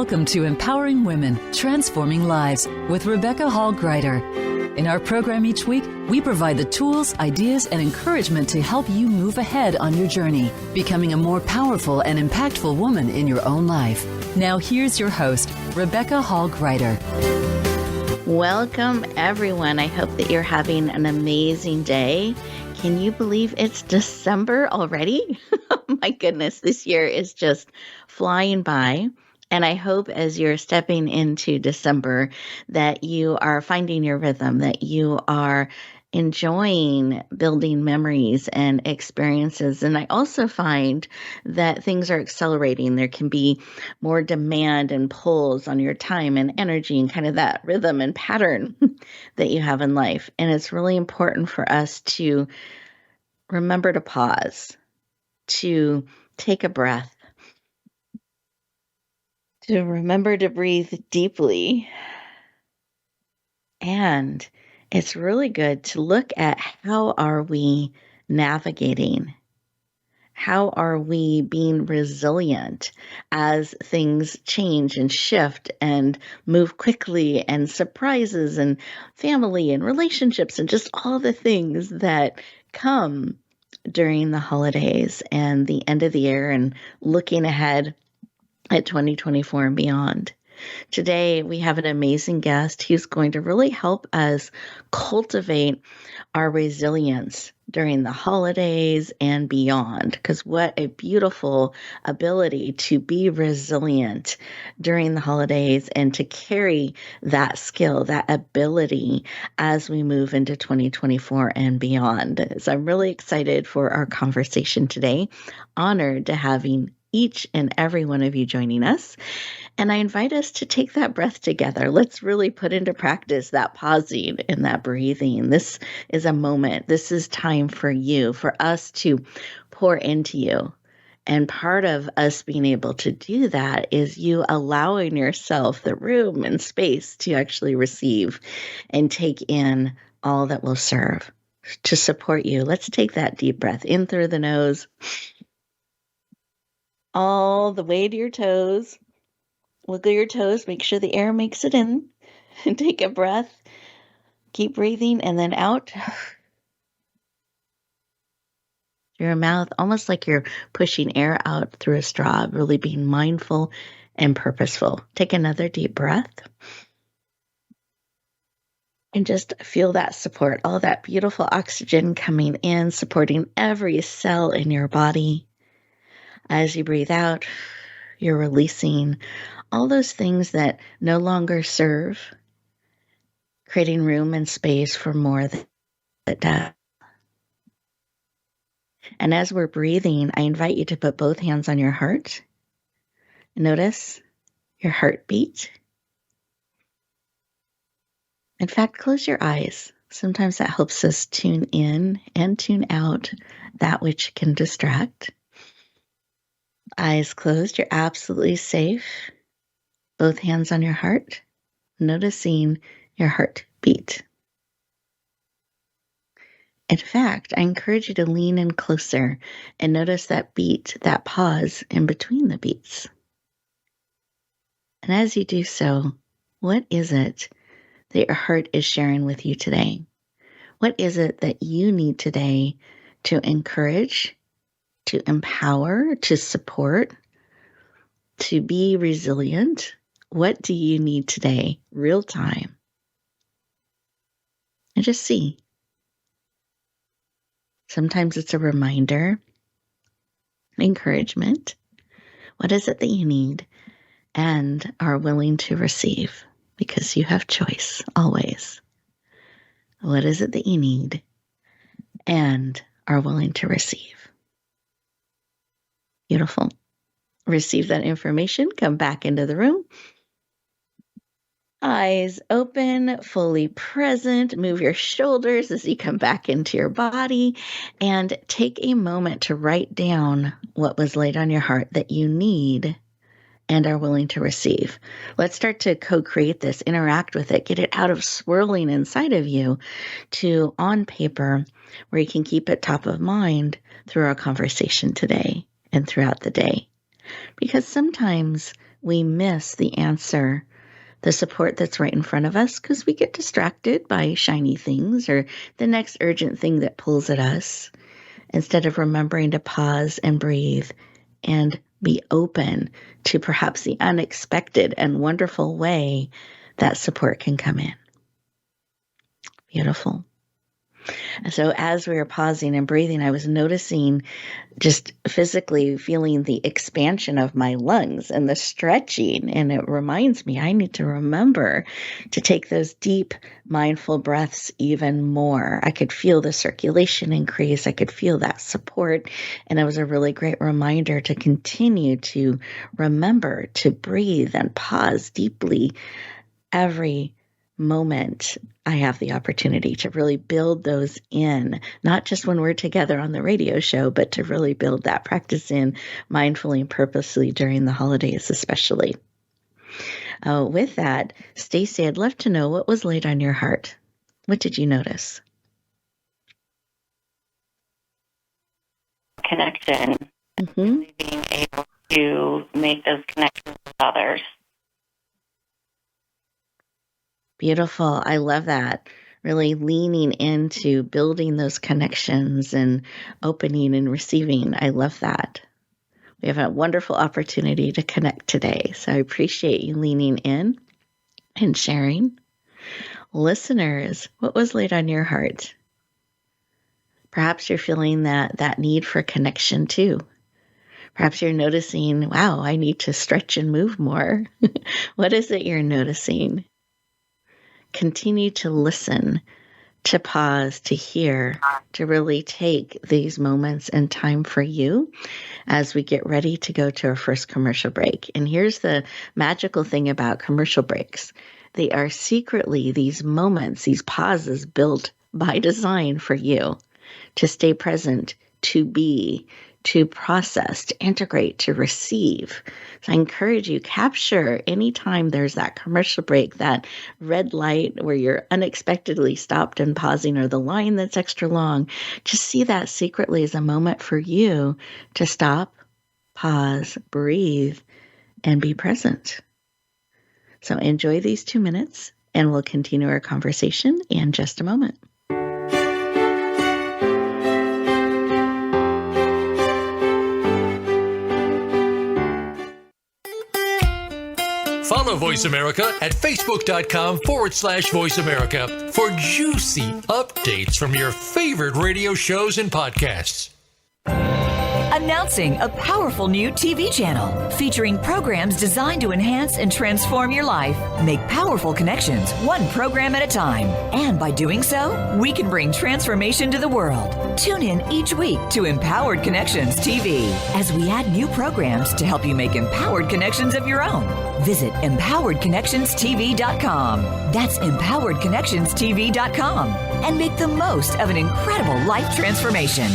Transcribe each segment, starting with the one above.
Welcome to Empowering Women, Transforming Lives with Rebecca Hall Gruyter. In our program each week, we provide the tools, ideas, and encouragement to help you move ahead on your journey, becoming a more powerful and impactful woman in your own life. Now here's your host, Rebecca Hall Gruyter. Welcome, everyone. I hope that you're having an amazing day. Can you believe it's December already? My goodness, this year is just flying by. And I hope as you're stepping into December that you are finding your rhythm, that you are enjoying building memories and experiences. And I also find that things are accelerating. There can be more demand and pulls on your time and energy and kind of that rhythm and pattern that you have in life. And it's really important for us to remember to pause, to take a breath, to remember to breathe deeply. And it's really good to look at how are we navigating? How are we being resilient as things change and shift and move quickly, and surprises and family and relationships and just all the things that come during the holidays and the end of the year and looking ahead at 2024 and beyond. Today, we have an amazing guest who's going to really help us cultivate our resilience during the holidays and beyond. Because what a beautiful ability to be resilient during the holidays and to carry that skill, that ability as we move into 2024 and beyond. So I'm really excited for our conversation today. Honored to having each and every one of you joining us. And I invite us to take that breath together. Let's really put into practice that pausing and that breathing. This is a moment. This is time for you, for us to pour into you. And part of us being able to do that is you allowing yourself the room and space to actually receive and take in all that will serve to support you. Let's take that deep breath in through the nose, all the way to your toes. Wiggle your toes, make sure the air makes it in, and take a breath. Keep breathing, and then out through your mouth, almost like you're pushing air out through a straw, really being mindful and purposeful. Take another deep breath. And just feel that support, all that beautiful oxygen coming in, supporting every cell in your body. As you breathe out, you're releasing all those things that no longer serve, creating room and space for more that does. And as we're breathing, I invite you to put both hands on your heart. Notice your heartbeat. In fact, close your eyes. Sometimes that helps us tune in and tune out that which can distract. Eyes closed, you're absolutely safe. Both hands on your heart, noticing your heartbeat. In fact, I encourage you to lean in closer and notice that beat, that pause in between the beats. And as you do so, what is it that your heart is sharing with you today? What is it that you need today to encourage, to empower, to support, to be resilient? What do you need today, real time? And just see. Sometimes it's a reminder, encouragement. What is it that you need and are willing to receive? Because you have choice, always. What is it that you need and are willing to receive? Beautiful. Receive that information, come back into the room. Eyes open, fully present. Move your shoulders as you come back into your body, and take a moment to write down what was laid on your heart that you need and are willing to receive. Let's start to co-create this, interact with it, get it out of swirling inside of you to on paper where you can keep it top of mind through our conversation today and throughout the day. Because sometimes we miss the answer, the support that's right in front of us, because we get distracted by shiny things or the next urgent thing that pulls at us, instead of remembering to pause and breathe and be open to perhaps the unexpected and wonderful way that support can come in. Beautiful. And so as we were pausing and breathing, I was noticing, just physically feeling the expansion of my lungs and the stretching. And it reminds me, I need to remember to take those deep, mindful breaths even more. I could feel the circulation increase. I could feel that support. And it was a really great reminder to continue to remember to breathe and pause deeply every moment I have the opportunity to really build those in, not just when we're together on the radio show, but to really build that practice in mindfully and purposely during the holidays, especially. With that, Stacy, I'd love to know what was laid on your heart. What did you notice? Connection. Really being able to make those connections with others. Beautiful. I love that. Really leaning into building those connections and opening and receiving. I love that. We have a wonderful opportunity to connect today. So I appreciate you leaning in and sharing. Listeners, what was laid on your heart? Perhaps you're feeling that need for connection too. Perhaps you're noticing, wow, I need to stretch and move more. What is it you're noticing? Continue to listen, to pause, to hear, to really take these moments and time for you as we get ready to go to our first commercial break. And here's the magical thing about commercial breaks. They are secretly these moments, these pauses built by design for you to stay present, to be, to process, to integrate, to receive. So I encourage you, capture anytime there's that commercial break, that red light where you're unexpectedly stopped and pausing, or the line that's extra long. Just see that secretly as a moment for you to stop, pause, breathe, and be present. So enjoy these 2 minutes, and we'll continue our conversation in just a moment. Follow Voice America at Facebook.com/Voice America for juicy updates from your favorite radio shows and podcasts. Announcing a powerful new TV channel featuring programs designed to enhance and transform your life. Make powerful connections, one program at a time. And by doing so, we can bring transformation to the world. Tune in each week to Empowered Connections TV as we add new programs to help you make empowered connections of your own. Visit empoweredconnectionstv.com. That's empoweredconnectionstv.com. And make the most of an incredible life transformation.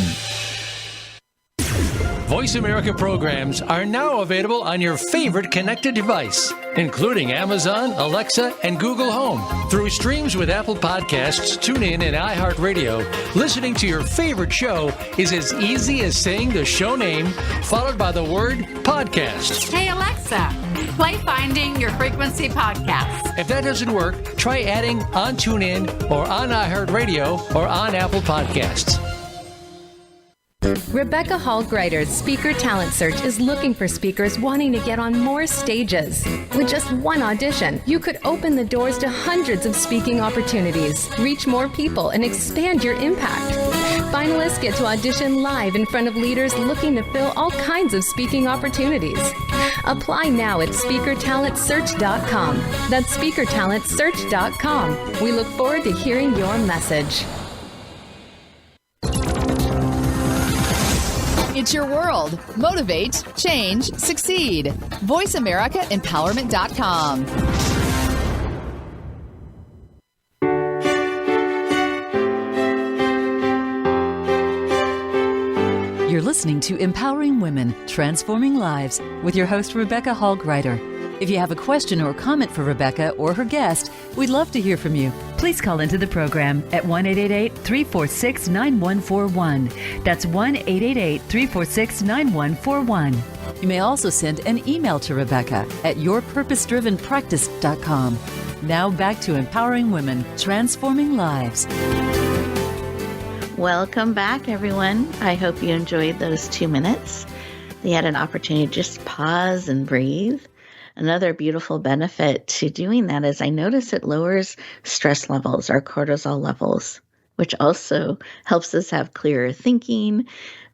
Voice America programs are now available on your favorite connected device, including Amazon, Alexa, and Google Home. Through streams with Apple Podcasts, TuneIn, and iHeartRadio, listening to your favorite show is as easy as saying the show name followed by the word podcast. Hey, Alexa, play Finding Your Frequency podcast. If that doesn't work, try adding on TuneIn or on iHeartRadio or on Apple Podcasts. Rebecca Hall Gruyter's Speaker Talent Search is looking for speakers wanting to get on more stages. With just one audition, you could open the doors to hundreds of speaking opportunities, reach more people, and expand your impact. Finalists get to audition live in front of leaders looking to fill all kinds of speaking opportunities. Apply now at SpeakerTalentSearch.com. That's SpeakerTalentSearch.com. We look forward to hearing your message. It's your world. Motivate, change, succeed. VoiceAmericaEmpowerment.com. You're listening to Empowering Women, Transforming Lives with your host, Rebecca Hall Gruyter. If you have a question or comment for Rebecca or her guest, we'd love to hear from you. Please call into the program at 1-888-346-9141. That's 1-888-346-9141. You may also send an email to Rebecca at yourpurposedrivenpractice.com. Now back to empowering women, transforming lives. Welcome back, everyone. I hope you enjoyed those 2 minutes. You had an opportunity to just pause and breathe. Another beautiful benefit to doing that is I notice it lowers stress levels, our cortisol levels, which also helps us have clearer thinking,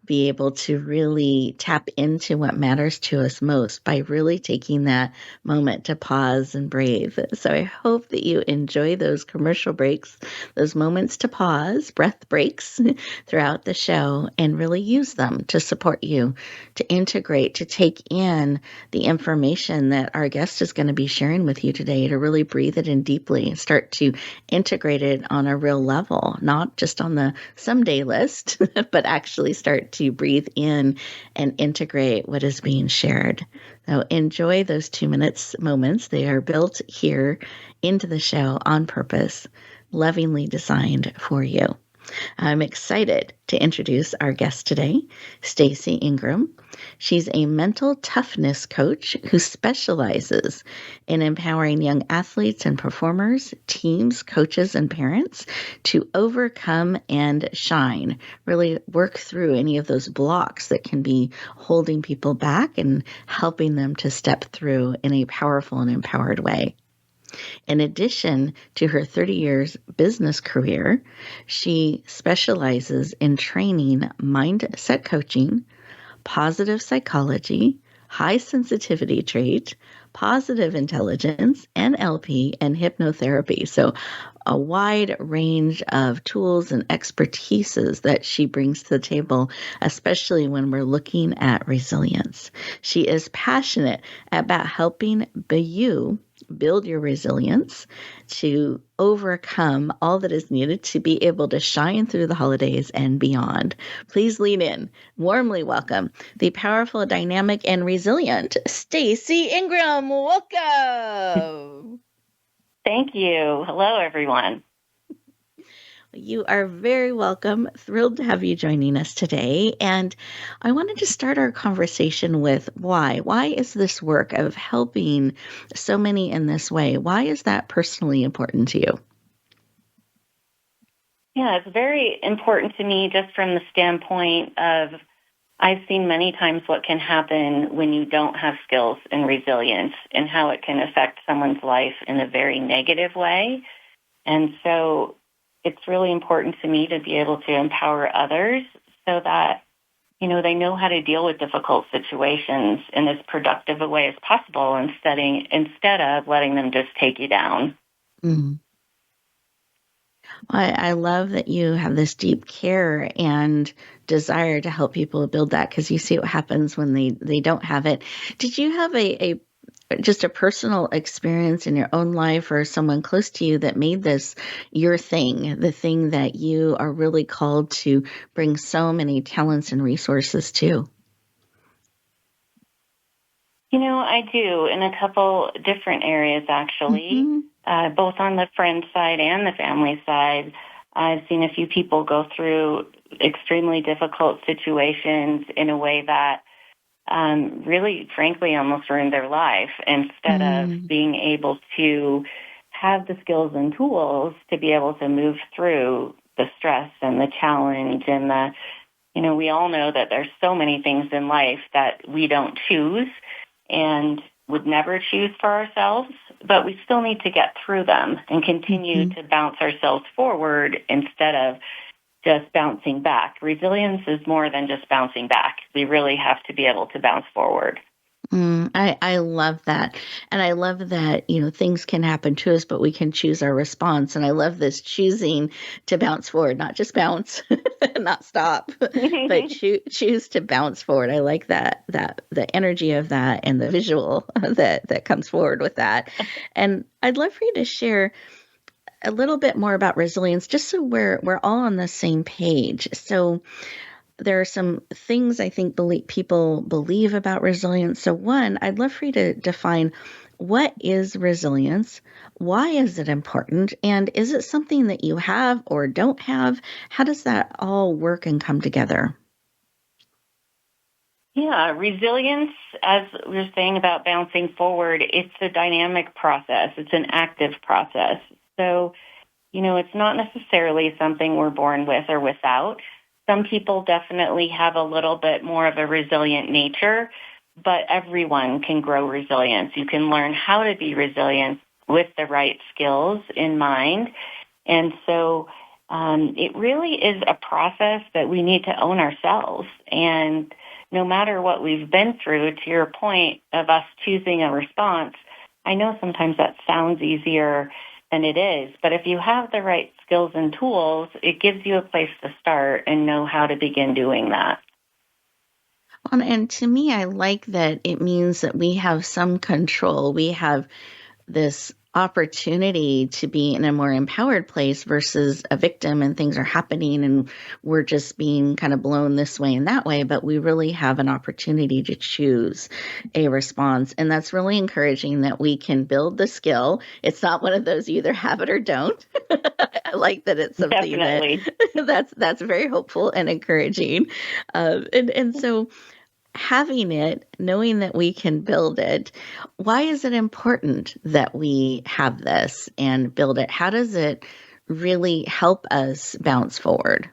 be able to really tap into what matters to us most by really taking that moment to pause and breathe. So I hope that you enjoy those commercial breaks, those moments to pause, breath breaks throughout the show, and really use them to support you, to integrate, to take in the information that our guest is going to be sharing with you today, to really breathe it in deeply and start to integrate it on a real level, not just on the someday list, but actually start to breathe in and integrate what is being shared. So enjoy those 2 moments. They are built here into the show on purpose, lovingly designed for you. I'm excited to introduce our guest today, Stacy Ingram. She's a mental toughness coach who specializes in empowering young athletes and performers, teams, coaches, and parents to overcome and shine, really work through any of those blocks that can be holding people back and helping them to step through in a powerful and empowered way. In addition to her 30 years business career, she specializes in training mindset coaching, positive psychology, high sensitivity trait, positive intelligence, NLP, and hypnotherapy. So a wide range of tools and expertises that she brings to the table, especially when we're looking at resilience. She is passionate about helping you build your resilience to overcome all that is needed to be able to shine through the holidays and beyond. Please lean in. Warmly welcome the powerful, dynamic, and resilient Stacy Ingram. Welcome. Thank you. Hello, everyone. You are very welcome. Thrilled to have you joining us today. And I wanted to start our conversation with why. Why is this work of helping so many in this way? Why is that personally important to you? Yeah, it's very important to me just from the standpoint of I've seen many times what can happen when you don't have skills and resilience and how it can affect someone's life in a very negative way. And so it's really important to me to be able to empower others so that, they know how to deal with difficult situations in as productive a way as possible instead of letting them just take you down. Mm. I love that you have this deep care and desire to help people build that, because you see what happens when they don't have it. Did you have just a personal experience in your own life or someone close to you that made this your thing, the thing that you are really called to bring so many talents and resources to? I do in a couple different areas, actually, both on the friend side and the family side. I've seen a few people go through extremely difficult situations in a way that really, frankly, almost ruined their life instead of being able to have the skills and tools to be able to move through the stress and the challenge and we all know that there's so many things in life that we don't choose and would never choose for ourselves, but we still need to get through them and continue to bounce ourselves forward instead of just bouncing back. Resilience is more than just bouncing back. We really have to be able to bounce forward. I love that. And I love that, things can happen to us, but we can choose our response. And I love this choosing to bounce forward, not just bounce, not stop, but choose to bounce forward. I like that the energy of that and the visual that comes forward with that. And I'd love for you to share a little bit more about resilience, just so we're all on the same page. So there are some things I think people believe about resilience. So one, I'd love for you to define what is resilience, why is it important, and is it something that you have or don't have? How does that all work and come together? Yeah, resilience, as we were saying about bouncing forward, it's a dynamic process. It's an active process. So, it's not necessarily something we're born with or without. Some people definitely have a little bit more of a resilient nature, but everyone can grow resilience. You can learn how to be resilient with the right skills in mind. And so it really is a process that we need to own ourselves. And no matter what we've been through, to your point of us choosing a response, I know sometimes that sounds easier than it is, but if you have the right skills and tools, it gives you a place to start and know how to begin doing that. And to me, I like that it means that we have some control. We have this opportunity to be in a more empowered place versus a victim and things are happening and we're just being kind of blown this way and that way, but we really have an opportunity to choose a response. And that's really encouraging that we can build the skill. It's not one of those you either have it or don't. I like that it's something Definitely. that's very hopeful and encouraging. And so having it, knowing that we can build it, why is it important that we have this and build it? How does it really help us bounce forward?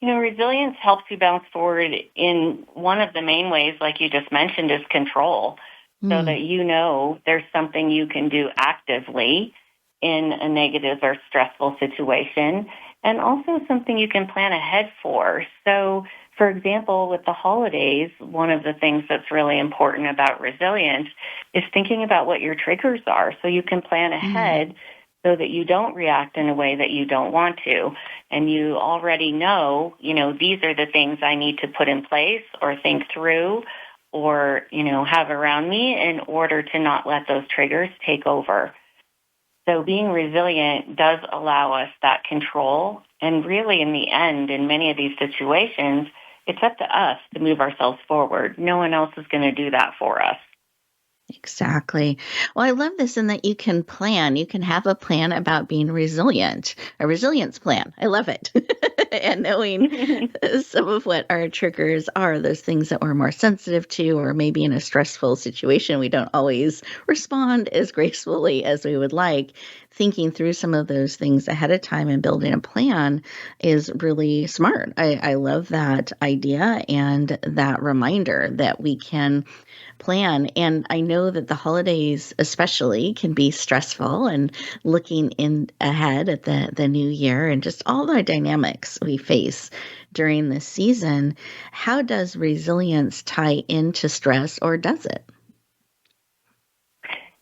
Resilience helps you bounce forward in one of the main ways, like you just mentioned, is control. So that there's something you can do actively in a negative or stressful situation, and also something you can plan ahead for. So, for example, with the holidays, one of the things that's really important about resilience is thinking about what your triggers are so you can plan ahead so that you don't react in a way that you don't want to. And you already know, these are the things I need to put in place or think through or, have around me in order to not let those triggers take over. So being resilient does allow us that control. And really, in the end, in many of these situations, it's up to us to move ourselves forward. No one else is going to do that for us. Exactly. Well, I love this in that you can plan. You can have a plan about being resilient, a resilience plan. I love it. And knowing some of what our triggers are, those things that we're more sensitive to, or maybe in a stressful situation, we don't always respond as gracefully as we would like. Thinking through some of those things ahead of time and building a plan is really smart. I love that idea and that reminder that we can plan. And I know that the holidays especially can be stressful and looking in ahead at the new year and just all the dynamics we face during this season. How does resilience tie into stress, or does it?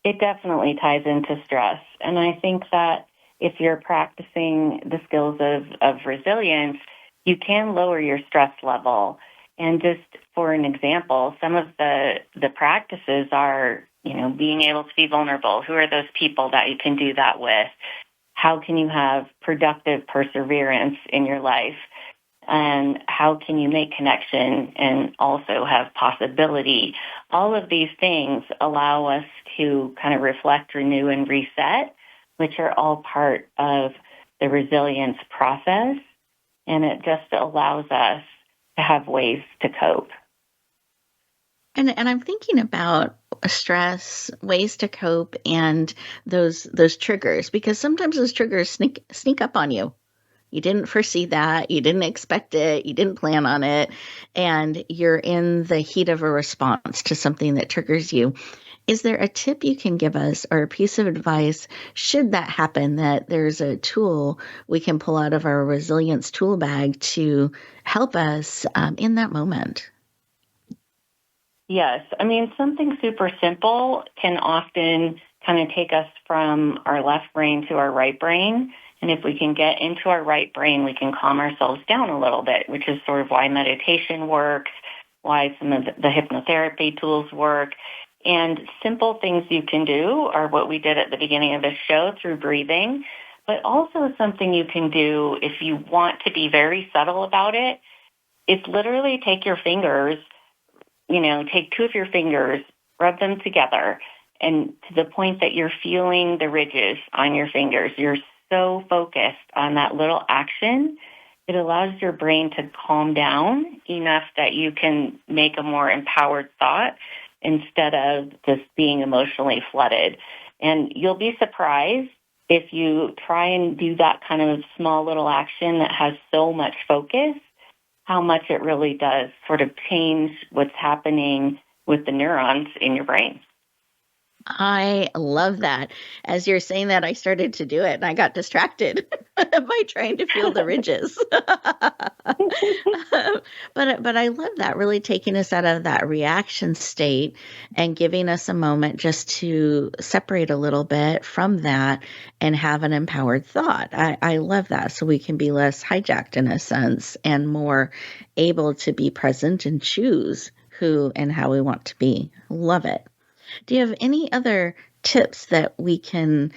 It definitely ties into stress. And I think that if you're practicing the skills of resilience, you can lower your stress level. And just for an example, some of the practices are, being able to be vulnerable. Who are those people that you can do that with? How can you have productive perseverance in your life? And how can you make connection and also have possibility? All of these things allow us to kind of reflect, renew, and reset, which are all part of the resilience process. And it just allows us to have ways to cope. And I'm thinking about stress, ways to cope, and those triggers, because sometimes those triggers sneak up on you. You didn't foresee that. You didn't expect it. You didn't plan on it. And you're in the heat of a response to something that triggers you. Is there a tip you can give us or a piece of advice should that happen, that there's a tool we can pull out of our resilience tool bag to help us in that moment? Yes. I mean, something super simple can often kind of take us from our left brain to our right brain. And if we can get into our right brain, we can calm ourselves down a little bit, which is sort of why meditation works, why some of the hypnotherapy tools work. And simple things you can do are what we did at the beginning of the show through breathing, but also something you can do if you want to be very subtle about it. It's literally take your fingers, take two of your fingers, rub them together, and to the point that you're feeling the ridges on your fingers. You're so focused on that little action it allows your brain to calm down enough that you can make a more empowered thought instead of just being emotionally flooded. And you'll be surprised if you try and do that kind of small little action that has so much focus, how much it really does sort of change what's happening with the neurons in your brain. I love that. As you're saying that, I started to do it and I got distracted by trying to feel the ridges. But I love that, really taking us out of that reaction state and giving us a moment just to separate a little bit from that and have an empowered thought. I love that. So we can be less hijacked in a sense and more able to be present and choose who and how we want to be. Love it. Do you have any other tips that we can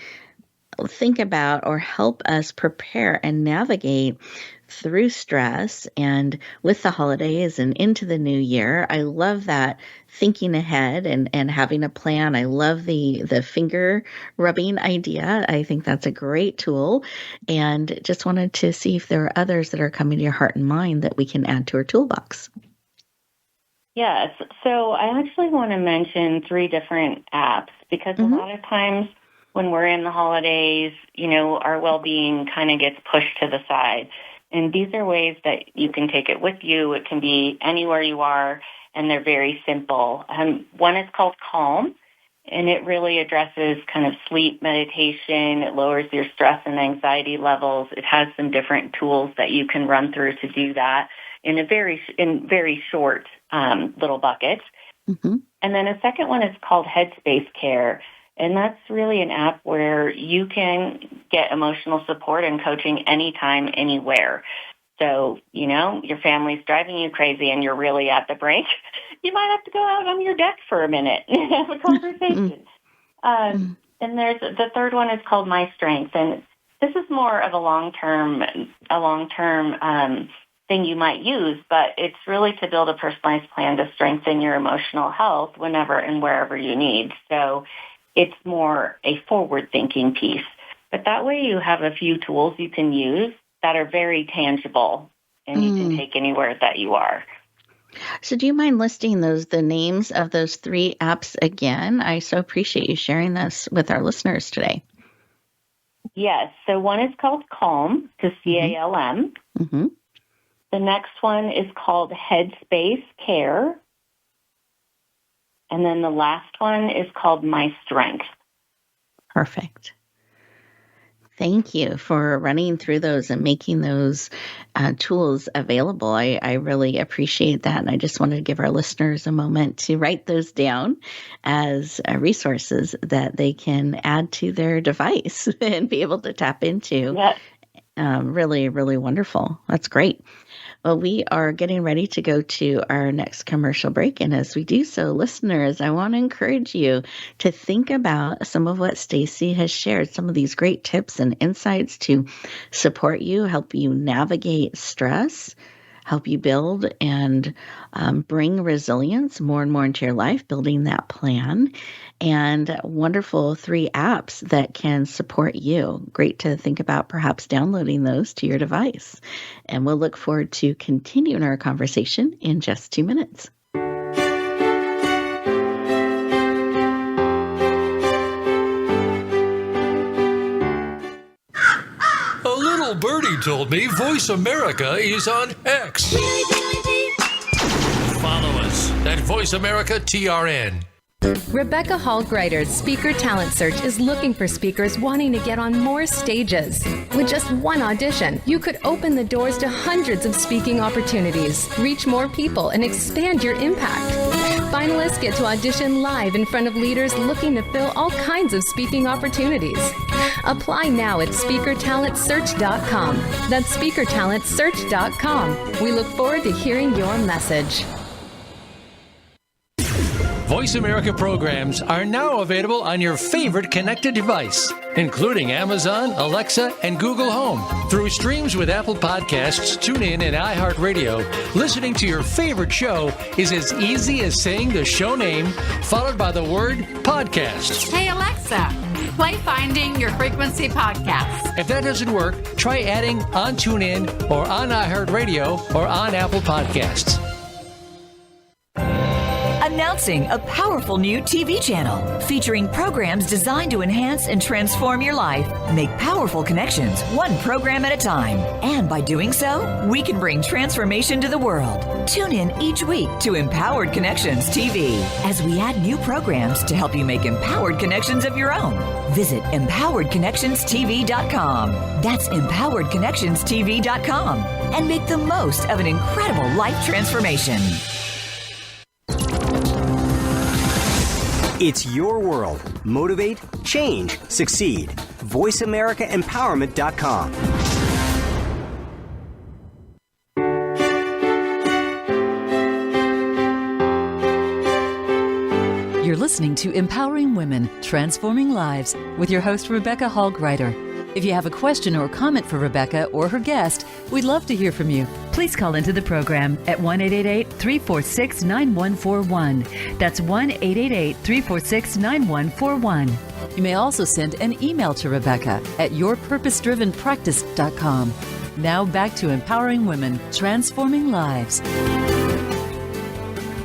think about or help us prepare and navigate through stress and with the holidays and into the new year? I love that thinking ahead and having a plan. I love the finger rubbing idea. I think that's a great tool, and just wanted to see if there are others that are coming to your heart and mind that we can add to our toolbox. Yes. So I actually want to mention 3 different apps because a lot of times when we're in the holidays, our well-being kind of gets pushed to the side. And these are ways that you can take it with you. It can be anywhere you are, and they're very simple. One is called Calm, and it really addresses kind of sleep meditation. It lowers your stress and anxiety levels. It has some different tools that you can run through to do that in very short little buckets. And then a second one is called Headspace Care. And that's really an app where you can get emotional support and coaching anytime, anywhere. So, your family's driving you crazy and you're really at the brink. You might have to go out on your deck for a minute and have a conversation. And there's the third one is called My Strength. And this is more of a long-term thing you might use, but it's really to build a personalized plan to strengthen your emotional health whenever and wherever you need. So it's more a forward-thinking piece. But that way you have a few tools you can use that are very tangible and you can take anywhere that you are. So do you mind listing the names of those 3 apps again? I so appreciate you sharing this with our listeners today. Yes. So one is called Calm, to CALM. The next one is called Headspace Care. And then the last one is called My Strength. Perfect. Thank you for running through those and making those tools available. I really appreciate that. And I just wanted to give our listeners a moment to write those down as resources that they can add to their device and be able to tap into. Yes. Really, really wonderful. That's great. Well, we are getting ready to go to our next commercial break. And as we do so, listeners, I want to encourage you to think about some of what Stacy has shared, some of these great tips and insights to support you, help you navigate stress, help you build and bring resilience more and more into your life, building that plan, and wonderful 3 apps that can support you. Great to think about perhaps downloading those to your device. And we'll look forward to continuing our conversation in just 2 minutes. A little birdie told me Voice America is on X. Follow us at Voice America TRN. Rebecca Hall Gruyter's Speaker Talent Search is looking for speakers wanting to get on more stages. With just one audition, you could open the doors to hundreds of speaking opportunities, reach more people, and expand your impact. Finalists get to audition live in front of leaders looking to fill all kinds of speaking opportunities. Apply now at SpeakerTalentSearch.com. That's SpeakerTalentSearch.com. We look forward to hearing your message. Voice America programs are now available on your favorite connected device, including Amazon, Alexa, and Google Home. Through streams with Apple Podcasts, TuneIn, and iHeartRadio, listening to your favorite show is as easy as saying the show name followed by the word podcast. Hey, Alexa, Play Finding Your Frequency podcast. If that doesn't work, try adding on TuneIn or on iHeartRadio or on Apple Podcasts. Announcing a powerful new TV channel featuring programs designed to enhance and transform your life. Make powerful connections, one program at a time. And by doing so, we can bring transformation to the world. Tune in each week to Empowered Connections TV as we add new programs to help you make empowered connections of your own. Visit empoweredconnectionstv.com. That's empoweredconnectionstv.com. And make the most of an incredible life transformation. It's your world. Motivate, change, succeed. VoiceAmericaEmpowerment.com. You're listening to Empowering Women, Transforming Lives with your host, Rebecca Hall-Gruyter. If you have a question or comment for Rebecca or her guest, we'd love to hear from you. Please call into the program at 1-888-346-9141. That's 1-888-346-9141. You may also send an email to Rebecca at yourpurposedrivenpractice.com. Now back to Empowering Women, Transforming Lives.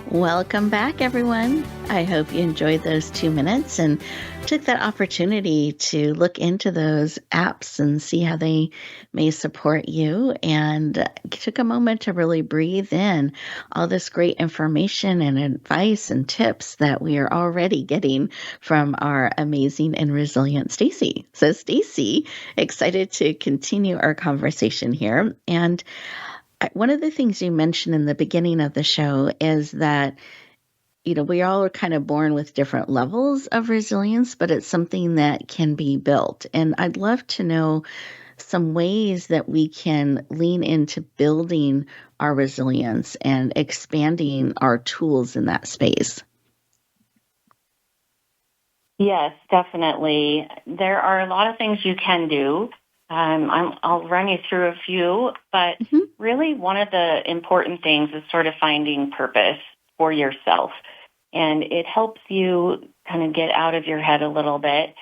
Welcome back, everyone. I hope you enjoyed those 2 minutes and took that opportunity to look into those apps and see how they may support you, and took a moment to really breathe in all this great information and advice and tips that we are already getting from our amazing and resilient Stacy. So Stacy, excited to continue our conversation here. And one of the things you mentioned in the beginning of the show is that, we all are kind of born with different levels of resilience, but it's something that can be built. And I'd love to know some ways that we can lean into building our resilience and expanding our tools in that space. Yes, definitely. There are a lot of things you can do. I'll run you through a few, but really one of the important things is sort of finding purpose for yourself. And it helps you kind of get out of your head a little bit,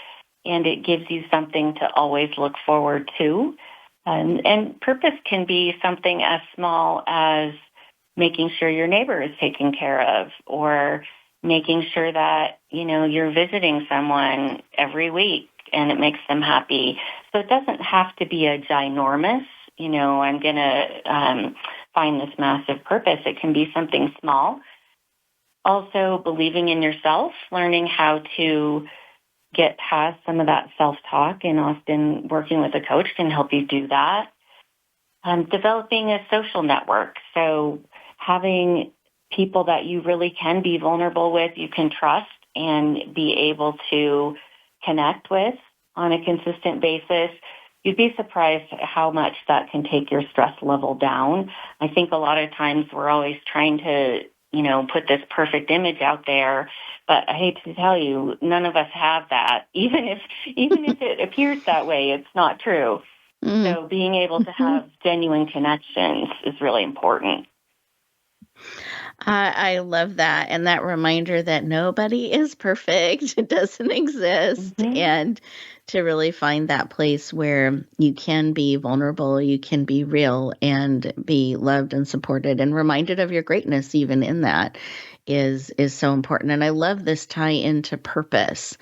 and it gives you something to always look forward to. And purpose can be something as small as making sure your neighbor is taken care of, or making sure that, you're visiting someone every week and it makes them happy. So it doesn't have to be a ginormous, I'm going to find this massive purpose. It can be something small. Also, believing in yourself, learning how to get past some of that self-talk, and often working with a coach can help you do that. Developing a social network, so having people that you really can be vulnerable with, you can trust and be able to connect with on a consistent basis. You'd be surprised how much that can take your stress level down. I think a lot of times we're always trying to put this perfect image out there, but I hate to tell you, none of us have that. Even if it appears that way, it's not true. So being able to have genuine connections is really important. I love that. And that reminder that nobody is perfect. It doesn't exist. And to really find that place where you can be vulnerable, you can be real and be loved and supported and reminded of your greatness even in that is so important. And I love this tie into purpose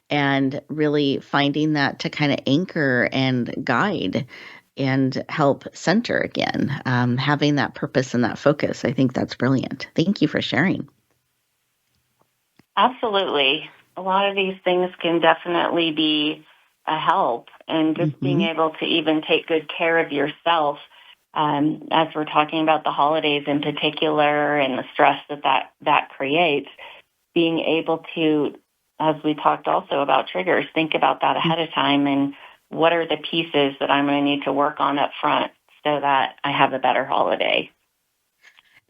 and really finding that to kind of anchor and guide and help center again, having that purpose and that focus. I think that's brilliant. Thank you for sharing. Absolutely. A lot of these things can definitely be a help, and just being able to even take good care of yourself, as we're talking about the holidays in particular and the stress that creates, being able to, as we talked also about triggers, think about that ahead of time and what are the pieces that I'm going to need to work on up front so that I have a better holiday.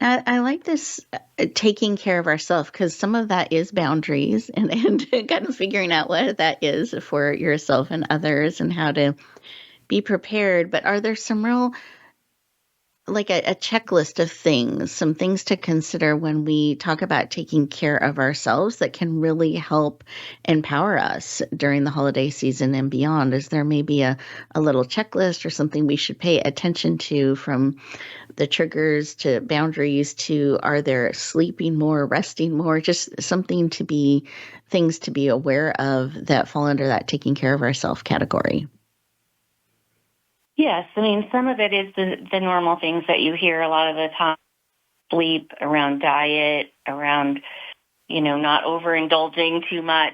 I like this taking care of ourselves, because some of that is boundaries and kind of figuring out what that is for yourself and others and how to be prepared. But are there some real like a checklist of things, some things to consider when we talk about taking care of ourselves that can really help empower us during the holiday season and beyond? Is there maybe a little checklist or something we should pay attention to, from the triggers to boundaries to, are there sleeping more, resting more, just things to be aware of that fall under that taking care of ourselves category? Yes, I mean, some of it is the normal things that you hear a lot of the time: sleep, around diet, around, not overindulging too much,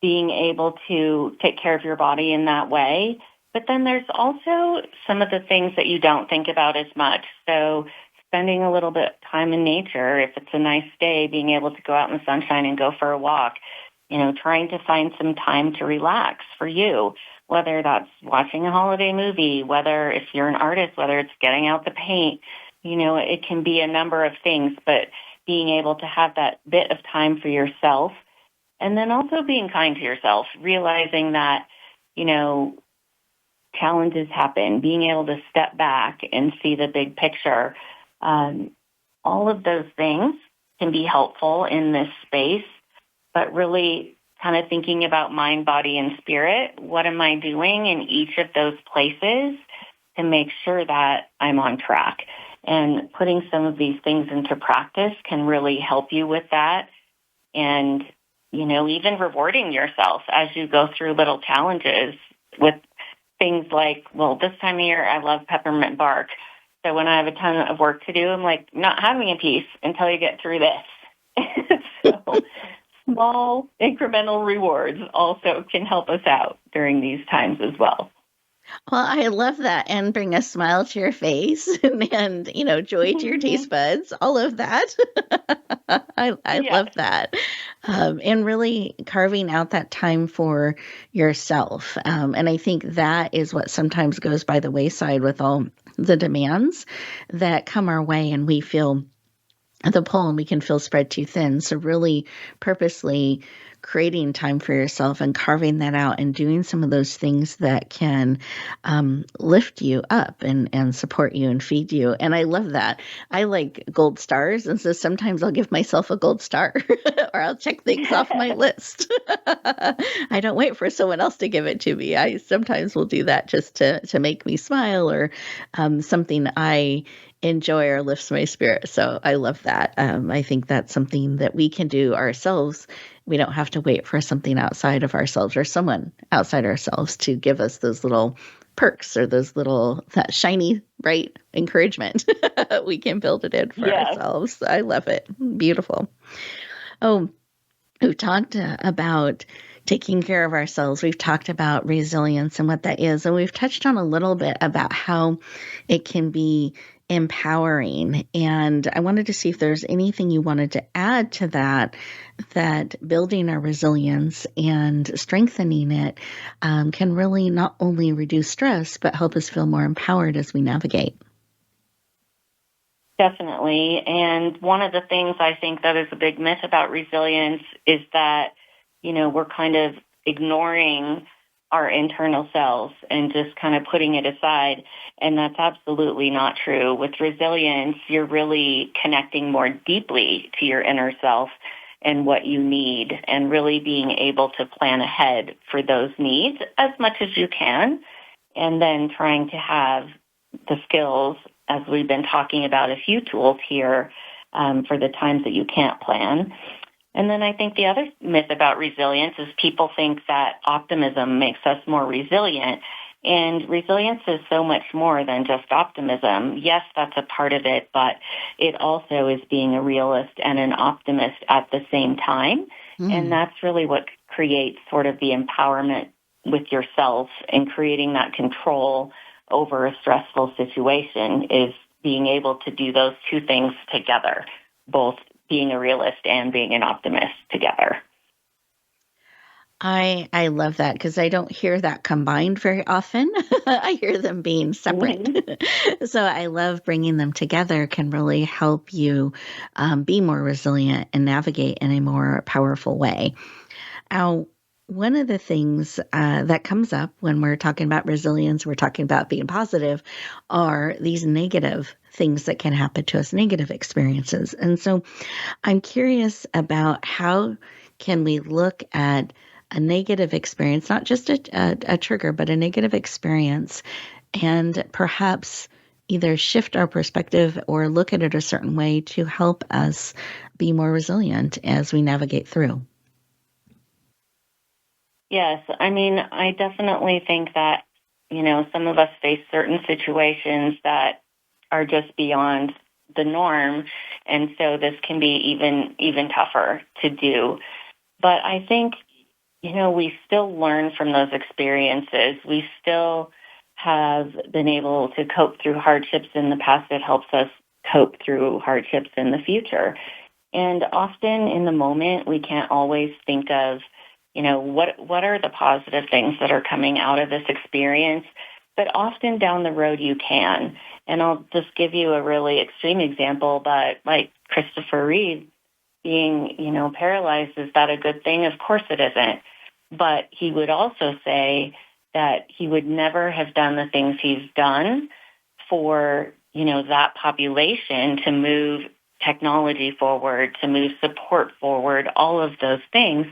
being able to take care of your body in that way. But then there's also some of the things that you don't think about as much. So spending a little bit of time in nature, if it's a nice day, being able to go out in the sunshine and go for a walk, trying to find some time to relax for you, whether that's watching a holiday movie, whether if you're an artist, whether it's getting out the paint, it can be a number of things, but being able to have that bit of time for yourself, and then also being kind to yourself, realizing that, challenges happen, being able to step back and see the big picture. All of those things can be helpful in this space, but really kind of thinking about mind, body, and spirit. What am I doing in each of those places to make sure that I'm on track? And putting some of these things into practice can really help you with that. And, even rewarding yourself as you go through little challenges with things like, well, this time of year, I love peppermint bark. So when I have a ton of work to do, I'm like, not having a piece until you get through this. So small incremental rewards also can help us out during these times as well. Well, I love that, and bring a smile to your face and joy to your taste buds, all of that. I love that. And really carving out that time for yourself. And I think that is what sometimes goes by the wayside with all the demands that come our way, and we feel the pull and we can feel spread too thin. So really purposely creating time for yourself and carving that out and doing some of those things that can lift you up and support you and feed you. And I love that. I like gold stars. And so sometimes I'll give myself a gold star or I'll check things off my list. I don't wait for someone else to give it to me. I sometimes will do that just to make me smile, or something I enjoy or lifts my spirit. So I love that. I think that's something that we can do ourselves. We don't have to wait for something outside of ourselves or someone outside ourselves to give us those little perks or that shiny, bright encouragement. We can build it in for ourselves. I love it. Beautiful. Oh, we've talked about taking care of ourselves. We've talked about resilience and what that is. And we've touched on a little bit about how it can be empowering. And I wanted to see if there's anything you wanted to add to that building our resilience and strengthening it can really not only reduce stress, but help us feel more empowered as we navigate. Definitely. And one of the things I think that is a big myth about resilience is that, we're kind of ignoring our internal selves and just kind of putting it aside. And that's absolutely not true. With resilience, you're really connecting more deeply to your inner self and what you need, and really being able to plan ahead for those needs as much as you can, and then trying to have the skills, as we've been talking about a few tools here, for the times that you can't plan. And then I think the other myth about resilience is people think that optimism makes us more resilient. And resilience is so much more than just optimism. Yes, that's a part of it, but it also is being a realist and an optimist at the same time. And that's really what creates sort of the empowerment with yourself and creating that control over a stressful situation, is being able to do those two things together, both being a realist and being an optimist together. I love that, because I don't hear that combined very often. I hear them being separate. So I love bringing them together can really help you be more resilient and navigate in a more powerful way. Now, one of the things that comes up when we're talking about resilience, we're talking about being positive, are these negative things that can happen to us, negative experiences. And so I'm curious about how can we look at a negative experience, not just a trigger, but a negative experience, and perhaps either shift our perspective or look at it a certain way to help us be more resilient as we navigate through. Yes, I mean, I definitely think that, some of us face certain situations that are just beyond the norm, and so this can be even tougher to do. But I think, we still learn from those experiences. We still have been able to cope through hardships in the past that helps us cope through hardships in the future. And often in the moment, we can't always think of, what are the positive things that are coming out of this experience? But often down the road, you can. And I'll just give you a really extreme example, but like Christopher Reeve being, paralyzed, is that a good thing? Of course it isn't. But he would also say that he would never have done the things he's done for, that population to move technology forward, to move support forward, all of those things,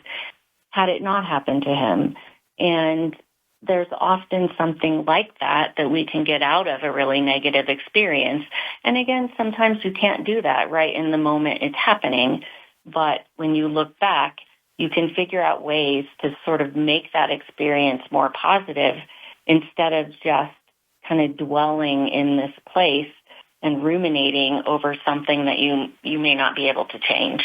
had it not happened to him. And there's often something like that we can get out of a really negative experience. And again, sometimes you can't do that right in the moment it's happening. But when you look back, you can figure out ways to sort of make that experience more positive instead of just kind of dwelling in this place and ruminating over something that you may not be able to change.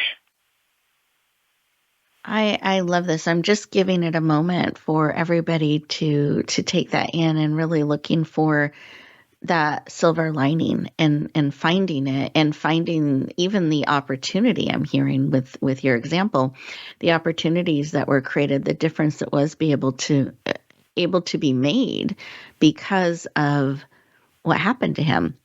I love this. I'm just giving it a moment for everybody to take that in and really looking for that silver lining and finding it and finding even the opportunity. I'm hearing with your example, the opportunities that were created, the difference that was able to be made because of what happened to him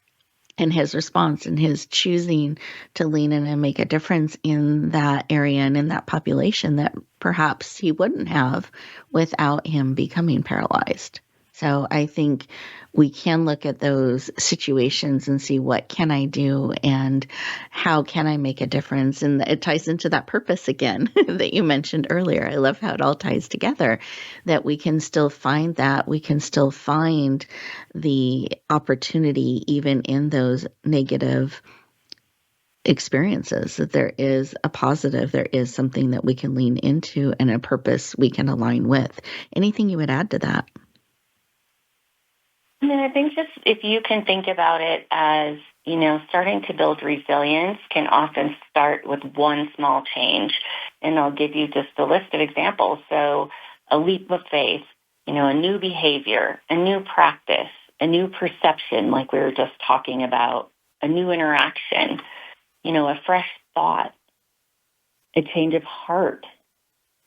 and his response and his choosing to lean in and make a difference in that area and in that population that perhaps he wouldn't have without him becoming paralyzed. So I think we can look at those situations and see what can I do and how can I make a difference. And it ties into that purpose again that you mentioned earlier. I love how it all ties together, that we can still find that. We can still find the opportunity even in those negative experiences, that there is a positive, there is something that we can lean into and a purpose we can align with. Anything you would add to that? I mean, I think just if you can think about it as, starting to build resilience can often start with one small change. And I'll give you just a list of examples. So a leap of faith, a new behavior, a new practice, a new perception, like we were just talking about, a new interaction, a fresh thought, a change of heart.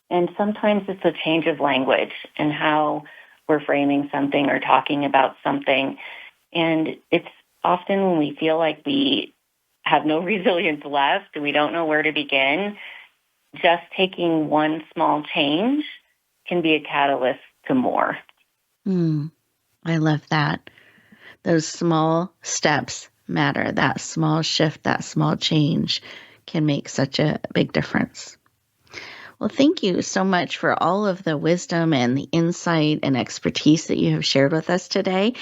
And sometimes it's a change of language and how we're framing something or talking about something. And it's often when we feel like we have no resilience left, we don't know where to begin, just taking one small change can be a catalyst to more. I love that. Those small steps matter. That small shift, that small change can make such a big difference. Well, thank you so much for all of the wisdom and the insight and expertise that you have shared with us today.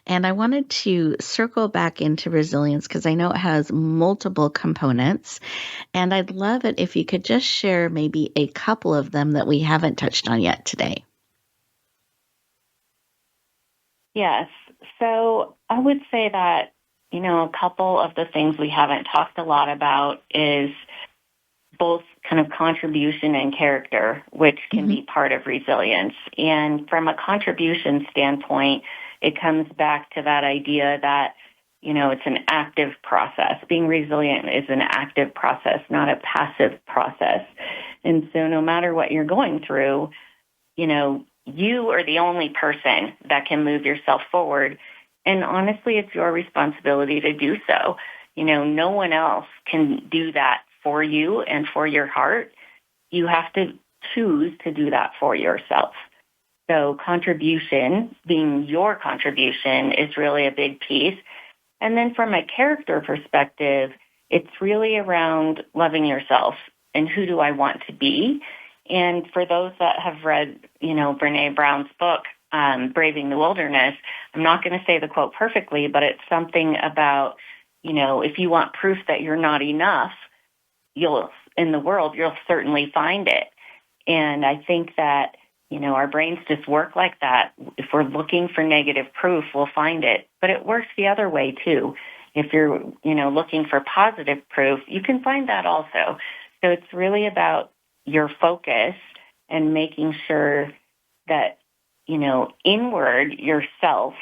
And I wanted to circle back into resilience because I know it has multiple components. And I'd love it if you could just share maybe a couple of them that we haven't touched on yet today. Yes. So I would say that, a couple of the things we haven't talked a lot about is both kind of contribution and character, which can be part of resilience. And from a contribution standpoint, it comes back to that idea that, it's an active process. Being resilient is an active process, not a passive process. And so no matter what you're going through, you are the only person that can move yourself forward. And honestly, it's your responsibility to do so. No one else can do that for you and for your heart. You have to choose to do that for yourself. So contribution, being your contribution, is really a big piece. And then from a character perspective, it's really around loving yourself and who do I want to be. And for those that have read, Brené Brown's book, Braving the Wilderness, I'm not going to say the quote perfectly, but it's something about, if you want proof that you're not enough, you'll certainly find it. And I think that, our brains just work like that. If we're looking for negative proof, we'll find it. But it works the other way too. If you're, looking for positive proof, you can find that also. So it's really about your focus and making sure that, inward yourself,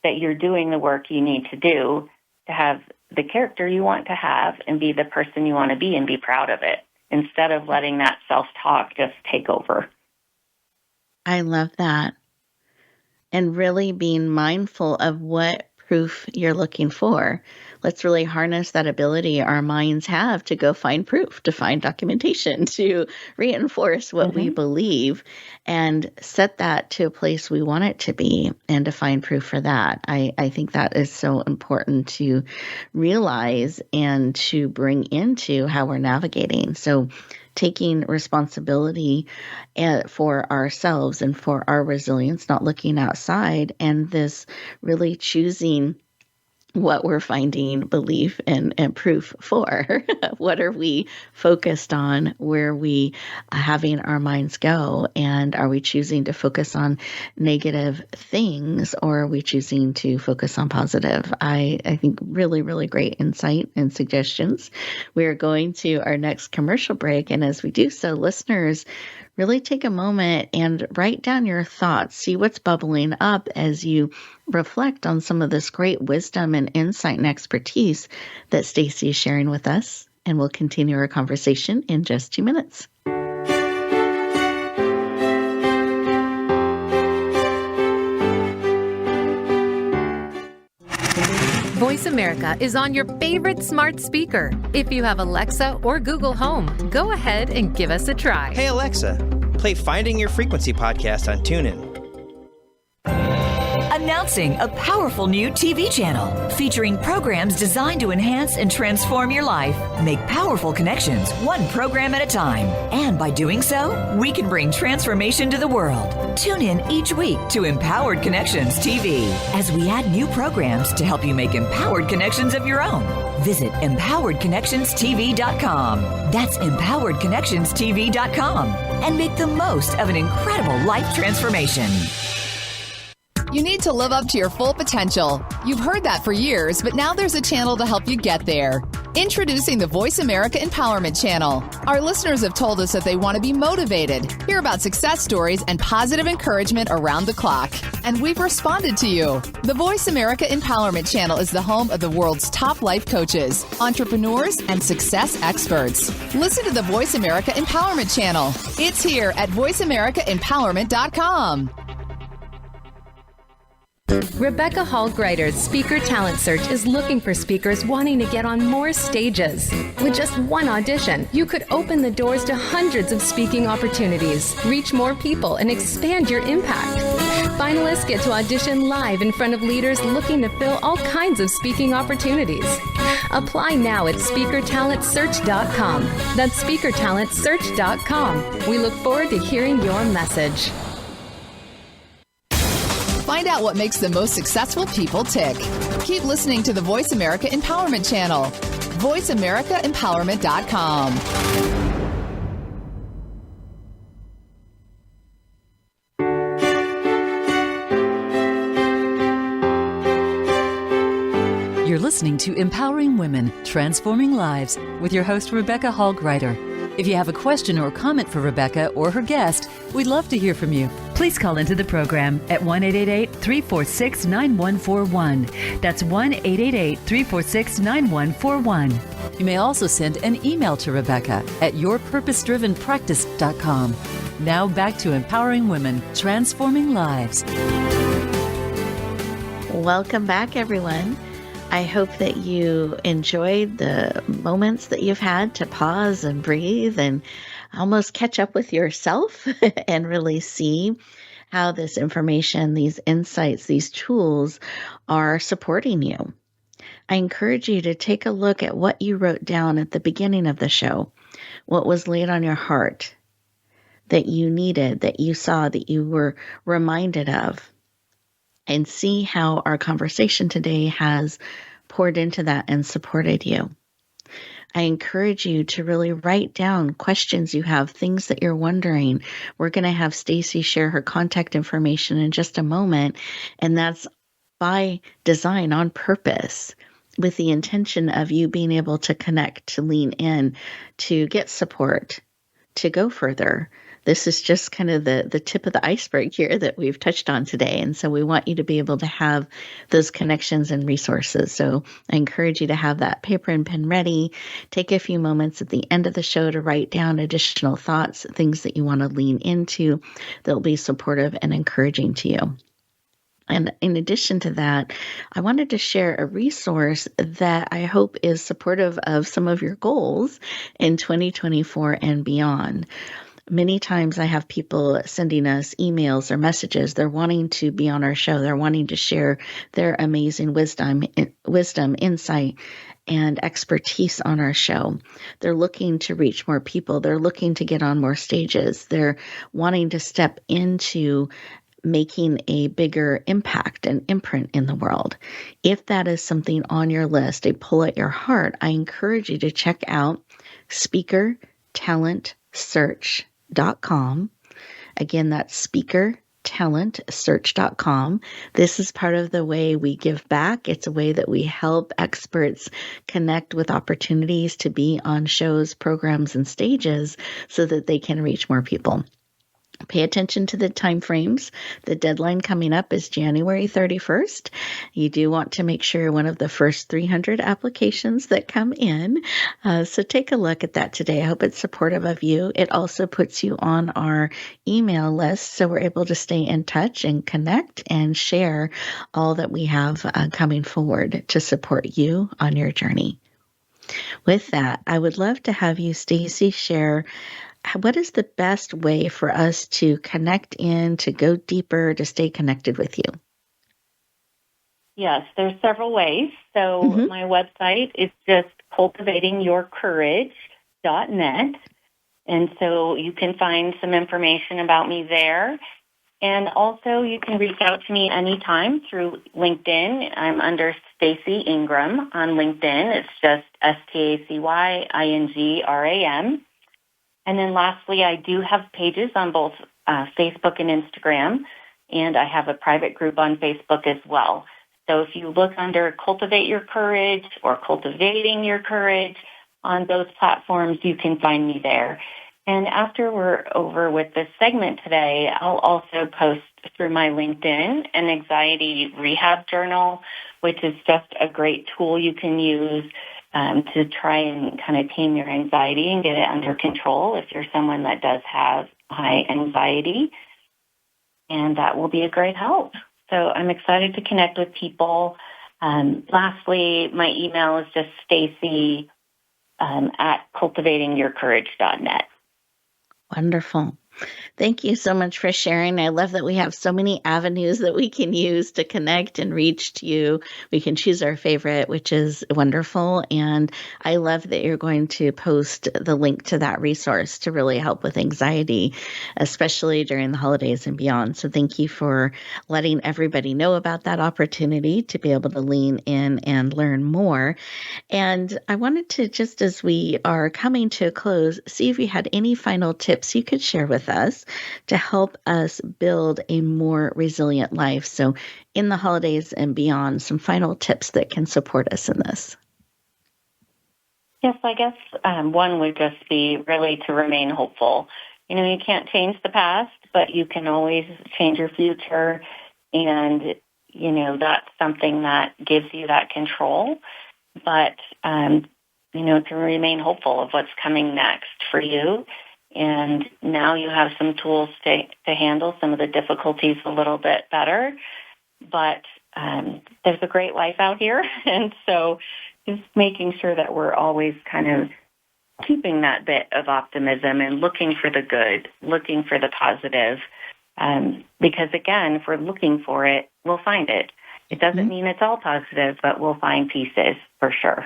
that you're doing the work you need to do to have the character you want to have and be the person you want to be and be proud of it, instead of letting that self-talk just take over. I love that. And really being mindful of what proof you're looking for. Let's really harness that ability our minds have to go find proof, to find documentation, to reinforce what we believe and set that to a place we want it to be and to find proof for that. I think that is so important to realize and to bring into how we're navigating. So taking responsibility for ourselves and for our resilience, not looking outside, and this really choosing what we're finding belief and proof for. What are we focused on? Where are we having our minds go? And are we choosing to focus on negative things, or are we choosing to focus on positive? I think really, really great insight and suggestions. We are going to our next commercial break. And as we do so, listeners, really take a moment and write down your thoughts. See what's bubbling up as you reflect on some of this great wisdom and insight and expertise that Stacy is sharing with us. And we'll continue our conversation in just 2 minutes. Voice America is on your favorite smart speaker. If you have Alexa or Google Home, go ahead and give us a try. Hey, Alexa, play Finding Your Frequency podcast on TuneIn. Announcing a powerful new TV channel featuring programs designed to enhance and transform your life. Make powerful connections, one program at a time. And by doing so, we can bring transformation to the world. Tune in each week to Empowered Connections TV as we add new programs to help you make empowered connections of your own. Visit empoweredconnectionstv.com. That's empoweredconnectionstv.com. And make the most of an incredible life transformation. You need to live up to your full potential. You've heard that for years, but now there's a channel to help you get there. Introducing the Voice America Empowerment Channel. Our listeners have told us that they want to be motivated, hear about success stories, and positive encouragement around the clock. And we've responded to you. The Voice America Empowerment Channel is the home of the world's top life coaches, entrepreneurs, and success experts. Listen to the Voice America Empowerment Channel. It's here at voiceamericaempowerment.com. Rebecca Hall Gruyter's Speaker Talent Search is looking for speakers wanting to get on more stages. With just one audition, you could open the doors to hundreds of speaking opportunities, reach more people, and expand your impact. Finalists get to audition live in front of leaders looking to fill all kinds of speaking opportunities. Apply now at speakertalentsearch.com. That's speakertalentsearch.com. We look forward to hearing your message. Find out what makes the most successful people tick. Keep listening to the Voice America Empowerment Channel. voiceamericaempowerment.com. You're listening to Empowering Women, Transforming Lives with your host, Rebecca Hall Gruyter. If you have a question or comment for Rebecca or her guest, we'd love to hear from you. Please call into the program at 1-888-346-9141. That's 1-888-346-9141. You may also send an email to Rebecca at yourpurposedrivenpractice.com. Now back to Empowering Women, Transforming Lives. Welcome back, everyone. I hope that you enjoyed the moments that you've had to pause and breathe and almost catch up with yourself and really see how this information, these insights, these tools are supporting you. I encourage you to take a look at what you wrote down at the beginning of the show, what was laid on your heart that you needed, that you saw, that you were reminded of, and see how our conversation today has poured into that and supported you. I encourage you to really write down questions you have, things that you're wondering. We're going to have Stacy share her contact information in just a moment, and that's by design, on purpose, with the intention of you being able to connect, to lean in, to get support, to go further. This is just kind of the tip of the iceberg here that we've touched on today. And so we want you to be able to have those connections and resources. So I encourage you to have that paper and pen ready. Take a few moments at the end of the show to write down additional thoughts, things that you want to lean into that will be supportive and encouraging to you. And in addition to that, I wanted to share a resource that I hope is supportive of some of your goals in 2024 and beyond. Many times I have people sending us emails or messages. They're wanting to be on our show. They're wanting to share their amazing wisdom, insight, and expertise on our show. They're looking to reach more people. They're looking to get on more stages. They're wanting to step into making a bigger impact and imprint in the world. If that is something on your list, a pull at your heart, I encourage you to check out speakertalentsearch.com. Again, that's speakertalentsearch.com. This is part of the way we give back. It's a way that we help experts connect with opportunities to be on shows, programs, and stages so that they can reach more people. Pay attention to the time frames. The deadline coming up is January 31st. You do want to make sure you're one of the first 300 applications that come in. So take a look at that today. I hope it's supportive of you. It also puts you on our email list so we're able to stay in touch and connect and share all that we have coming forward to support you on your journey. With that, I would love to have you, Stacy, share what is the best way for us to connect in, to go deeper, to stay connected with you? Yes, there's several ways. So my website is just cultivatingyourcourage.net. And so you can find some information about me there. And also you can reach out to me anytime through LinkedIn. I'm under Stacy Ingram on LinkedIn. It's just STACYINGRAM. And then lastly, I do have pages on both Facebook and Instagram, and I have a private group on Facebook as well. So if you look under Cultivate Your Courage or Cultivating Your Courage on those platforms, you can find me there. And after we're over with this segment today, I'll also post through my LinkedIn an anxiety rehab journal, which is just a great tool you can use to try and kind of tame your anxiety and get it under control if you're someone that does have high anxiety. And that will be a great help. So I'm excited to connect with people. Lastly, my email is just Stacy at cultivatingyourcourage.net. Wonderful. Thank you so much for sharing. I love that we have so many avenues that we can use to connect and reach to you. We can choose our favorite, which is wonderful. And I love that you're going to post the link to that resource to really help with anxiety, especially during the holidays and beyond. So thank you for letting everybody know about that opportunity to be able to lean in and learn more. And I wanted to, just as we are coming to a close, see if you had any final tips you could share with us to help us build a more resilient life. So in the holidays and beyond, some final tips that can support us in this. Yes, I guess one would just be really to remain hopeful. You know, you can't change the past, but you can always change your future. And, you know, that's something that gives you that control. But, you know, to remain hopeful of what's coming next for you. And now you have some tools to handle some of the difficulties a little bit better. But there's a great life out here. And so just making sure that we're always kind of keeping that bit of optimism and looking for the good, looking for the positive. Because again, if we're looking for it, we'll find it. It doesn't mean it's all positive, but we'll find pieces for sure.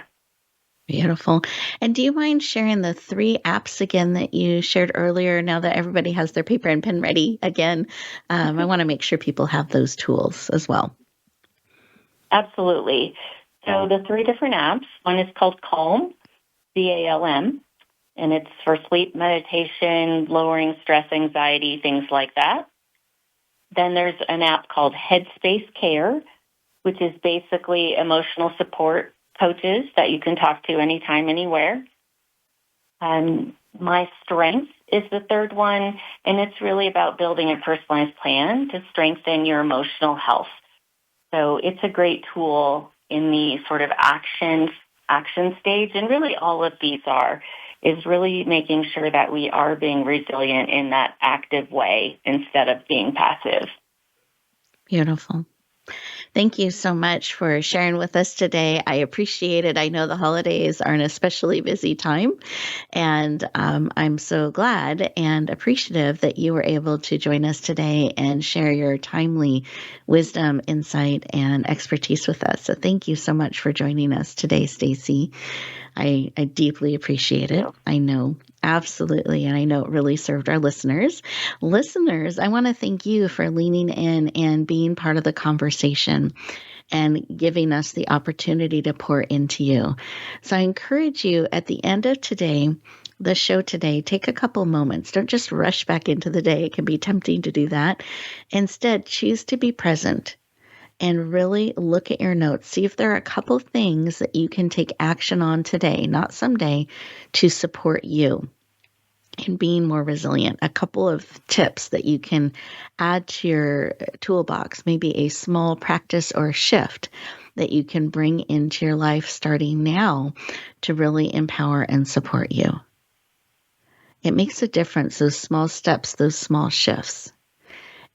Beautiful. And do you mind sharing the 3 apps again that you shared earlier, now that everybody has their paper and pen ready again? I want to make sure people have those tools as well. Absolutely. So the 3 different apps, one is called Calm, CALM, and it's for sleep, meditation, lowering stress, anxiety, things like that. Then there's an app called Headspace Care, which is basically emotional support coaches that you can talk to anytime, anywhere. My Strength is the 3rd one, and it's really about building a personalized plan to strengthen your emotional health. So it's a great tool in the sort of action stage, and really all of these is really making sure that we are being resilient in that active way instead of being passive. Beautiful. Thank you so much for sharing with us today. I appreciate it. I know the holidays are an especially busy time, and I'm so glad and appreciative that you were able to join us today and share your timely wisdom, insight, and expertise with us. So thank you so much for joining us today, Stacy. I deeply appreciate it. I know, absolutely. And I know it really served our listeners. Listeners, I want to thank you for leaning in and being part of the conversation and giving us the opportunity to pour into you. So I encourage you at the end of the show today, take a couple moments. Don't just rush back into the day. It can be tempting to do that. Instead, choose to be present and really look at your notes. See if there are a couple things that you can take action on today, not someday, to support you in being more resilient. A couple of tips that you can add to your toolbox, maybe a small practice or shift that you can bring into your life starting now to really empower and support you. It makes a difference, those small steps, those small shifts.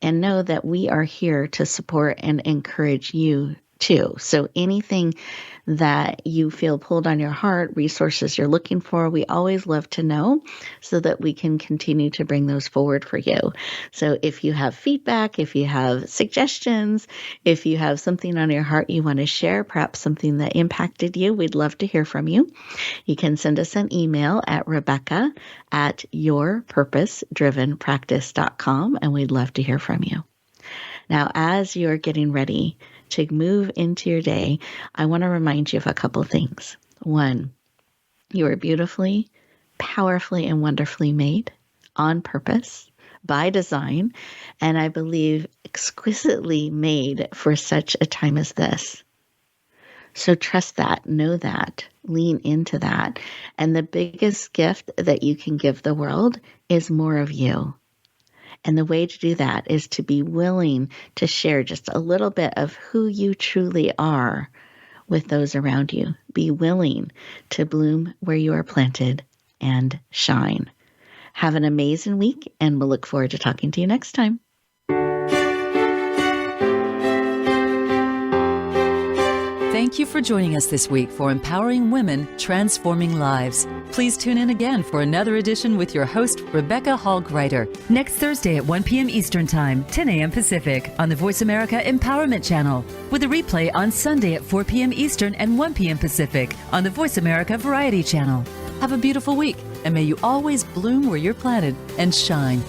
And know that we are here to support and encourage you too. So anything that you feel pulled on your heart, resources you're looking for, we always love to know so that we can continue to bring those forward for you. So if you have feedback, if you have suggestions, if you have something on your heart you want to share, perhaps something that impacted you, we'd love to hear from you. You can send us an email at rebecca@yourpurposedrivenpractice.com, and we'd love to hear from you. Now, as you're getting ready to move into your day, I want to remind you of a couple things. 1, you are beautifully, powerfully, and wonderfully made on purpose, by design, and I believe exquisitely made for such a time as this. So trust that, know that, lean into that. And the biggest gift that you can give the world is more of you. And the way to do that is to be willing to share just a little bit of who you truly are with those around you. Be willing to bloom where you are planted and shine. Have an amazing week, and we'll look forward to talking to you next time. Thank you for joining us this week for Empowering Women, Transforming Lives. Please tune in again for another edition with your host, Rebecca Hall Gruyter, next Thursday at 1 p.m. Eastern Time, 10 a.m. Pacific, on the Voice America Empowerment Channel, with a replay on Sunday at 4 p.m. Eastern and 1 p.m. Pacific on the Voice America Variety Channel. Have a beautiful week, and may you always bloom where you're planted and shine.